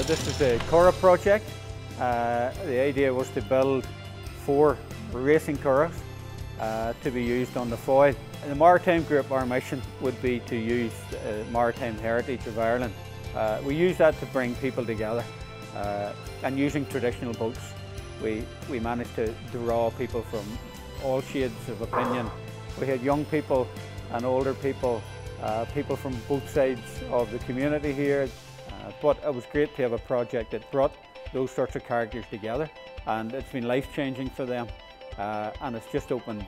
This is the Curragh project. The idea was to build 4 racing curraghs to be used on the foil. In the Maritime group, our mission would be to use maritime heritage of Ireland. We use that to bring people together, and using traditional boats, we managed to draw people from all shades of opinion. We had young people and older people, people from both sides of the community here, but it was great to have a project that brought those sorts of characters together, and it's been life-changing for them, and it's just opened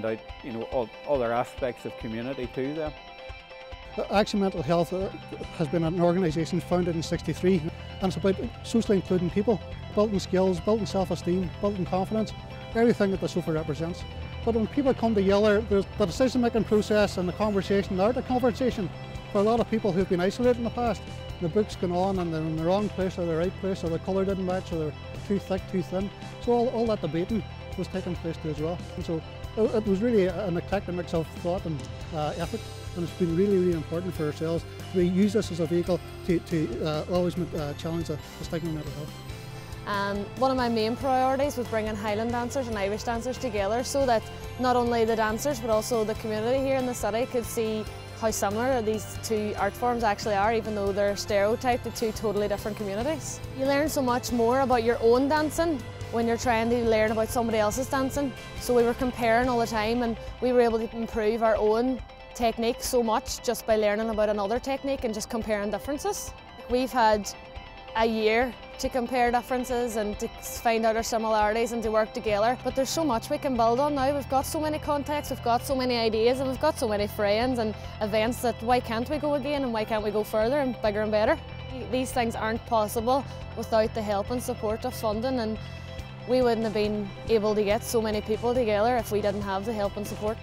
out, you know, all other aspects of community to them. Action Mental Health has been an organisation founded in '63, and it's about socially including people, building skills, building self-esteem, building confidence, everything that the sofa represents. But when people come together, there's the decision-making process and the conversation, the art of conversation. For a lot of people who've been isolated in the past, the book's gone on and they're in the wrong place or the right place, or the colour didn't match, or they're too thick, too thin. So all that debating was taking place too as well. And so it was really an eclectic mix of thought and effort, and it's been really, really important for ourselves to use this as a vehicle to always challenge the stigma of mental health. One of my main priorities was bringing Highland dancers and Irish dancers together so that not only the dancers but also the community here in the city could see how similar these 2 art forms actually are, even though they're stereotyped to 2 totally different communities. You learn so much more about your own dancing when you're trying to learn about somebody else's dancing. So we were comparing all the time, and we were able to improve our own technique so much just by learning about another technique and just comparing differences. We've had a year to compare differences and to find out our similarities and to work together. But there's so much we can build on now. We've got so many contacts, we've got so many ideas, and we've got so many friends and events that why can't we go again, and why can't we go further and bigger and better? These things aren't possible without the help and support of funding, and we wouldn't have been able to get so many people together if we didn't have the help and support.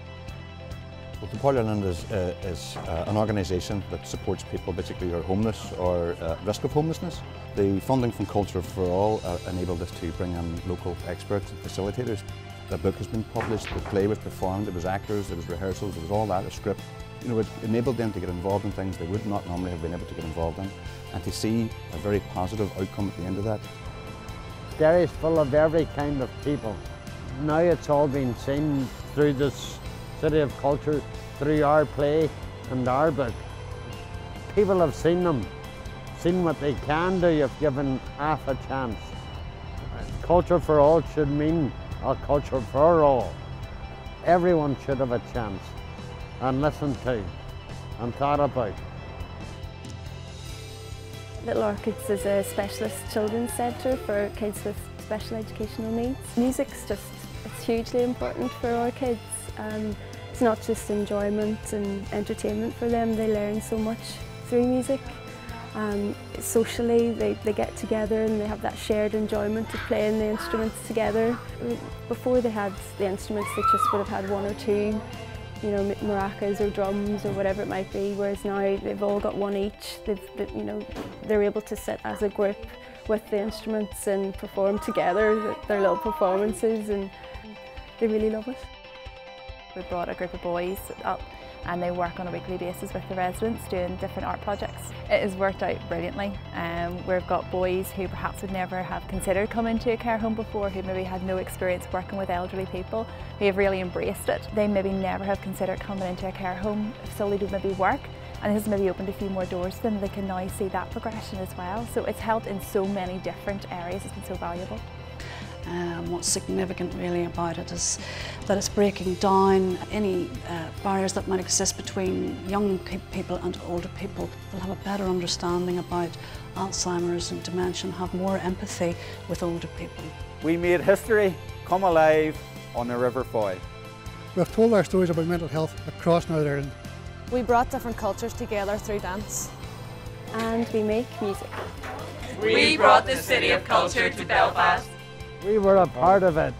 Well, McPartland is an organisation that supports people basically who are homeless or at risk of homelessness. The funding from Culture for All enabled us to bring in local experts and facilitators. The book has been published, the play was performed, there was actors, there was rehearsals, there was all that, a script. You know, it enabled them to get involved in things they would not normally have been able to get involved in, and to see a very positive outcome at the end of that. Derry's full of every kind of people. Now it's all been seen through this City of Culture, through our play and our book. People have seen them, seen what they can do if given half a chance. Culture for all should mean a culture for all. Everyone should have a chance and listened to and thought about. Little Orchids is a specialist children's centre for kids with special educational needs. Music's it's hugely important for our kids. It's not just enjoyment and entertainment for them, they learn so much through music. Socially, they get together and they have that shared enjoyment of playing the instruments together. Before they had the instruments, they just would have had 1 or 2, you know, maracas or drums or whatever it might be, whereas now they've all got 1 each. They're able to sit as a group with the instruments and perform together, their little performances, and they really love it. We brought a group of boys up and they work on a weekly basis with the residents doing different art projects. It has worked out brilliantly. We've got boys who perhaps would never have considered coming to a care home before, who maybe had no experience working with elderly people, who have really embraced it. They maybe never have considered coming into a care home solely to maybe work, and this has maybe opened a few more doors to them. They can now see that progression as well. So it's helped in so many different areas. It's been so valuable. What's significant really about it is that it's breaking down any barriers that might exist between young people and older people. They'll have a better understanding about Alzheimer's and dementia, and have more empathy with older people. We made history come alive on the River Foyle. We've told our stories about mental health across Northern Ireland. We brought different cultures together through dance. And we make music. We brought the City of Culture to Belfast. We were a part of it.